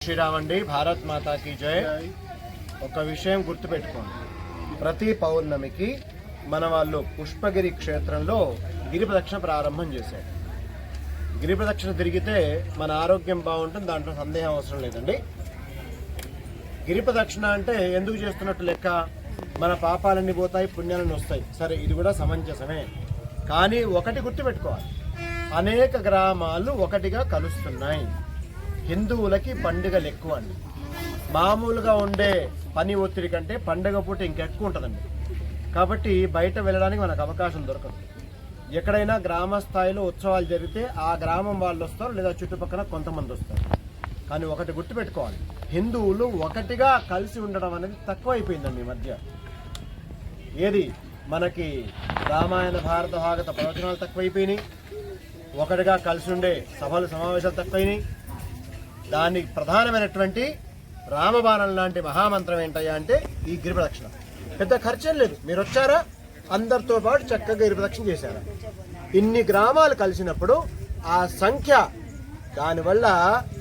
శ్రీరామ్ అండి. భారత్ మాతాకి జై. ఒక విషయం గుర్తుపెట్టుకోండి, ప్రతి పౌర్ణమికి మన వాళ్ళు పుష్పగిరి క్షేత్రంలో గిరి ప్రదక్షిణ ప్రారంభం చేశారు. గిరి ప్రదక్షిణ తిరిగితే మన ఆరోగ్యం బాగుంటుంది, దాంట్లో సందేహం అవసరం లేదండి. గిరి ప్రదక్షిణ అంటే ఎందుకు చేస్తున్నట్టు లెక్క, మన పాపాలన్నీ పోతాయి, పుణ్యాలన్నీ వస్తాయి. సరే, ఇది కూడా సమంజసమే. కానీ ఒకటి గుర్తుపెట్టుకోవాలి, అనేక గ్రామాలు ఒకటిగా కలుస్తున్నాయి. హిందువులకి పండుగలు ఎక్కువ అండి. మామూలుగా ఉండే పని ఒత్తిడి కంటే పండుగ పూట ఇంకెక్కువ ఉంటుందండి. కాబట్టి బయట వెళ్ళడానికి మనకు అవకాశం దొరకదు. ఎక్కడైనా గ్రామ స్థాయిలో ఉత్సవాలు జరిగితే ఆ గ్రామం వాళ్ళు వస్తారు, లేదా చుట్టుపక్కల కొంతమంది వస్తారు. కానీ ఒకటి గుర్తుపెట్టుకోవాలి, హిందువులు ఒకటిగా కలిసి ఉండడం అనేది తక్కువైపోయిందండి ఈ మధ్య. ఏది మనకి రామాయణ భారత భాగవత ప్రవచనాలు తక్కువైపోయినాయి, ఒకటిగా కలిసి ఉండే సభలు సమావేశాలు తక్కువైనాయి. దానికి ప్రధానమైనటువంటి రామబాణం లాంటి మహామంత్రం ఏంటయ్యా అంటే ఈ గిరి ప్రదక్షిణ. పెద్ద ఖర్చేం లేదు, మీరు వచ్చారా, అందరితో పాటు చక్కగా గిరి ప్రదక్షిణ చేశారా. ఇన్ని గ్రామాలు కలిసినప్పుడు ఆ సంఖ్య, దానివల్ల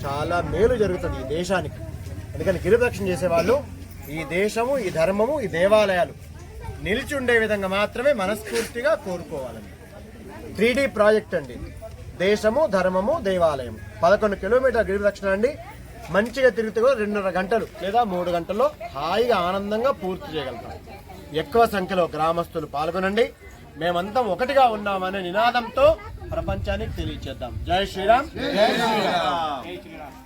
చాలా మేలు జరుగుతుంది ఈ దేశానికి. అందుకని గిరి ప్రదక్షిణ చేసేవాళ్ళు ఈ దేశము, ఈ ధర్మము, ఈ దేవాలయాలు నిలిచి ఉండే విధంగా మాత్రమే మనస్ఫూర్తిగా కోరుకోవాలండి. 3D ప్రాజెక్ట్ అండి. దేశము, ధర్మము, దేవాలయం. 11 కిలోమీటర్ల గిరి ప్రదక్షిణ అండి. మంచిగా తిరిగితే కూడా 2.5 గంటలు లేదా 3 గంటల్లో హాయిగా ఆనందంగా పూర్తి చేయగలుగుతాం. ఎక్కువ సంఖ్యలో గ్రామస్తులు పాల్గొనండి. మేమంతా ఒకటిగా ఉన్నామనే నినాదంతో ప్రపంచానికి తెలియజేద్దాం. జై శ్రీరామ్. జై శ్రీరామ్.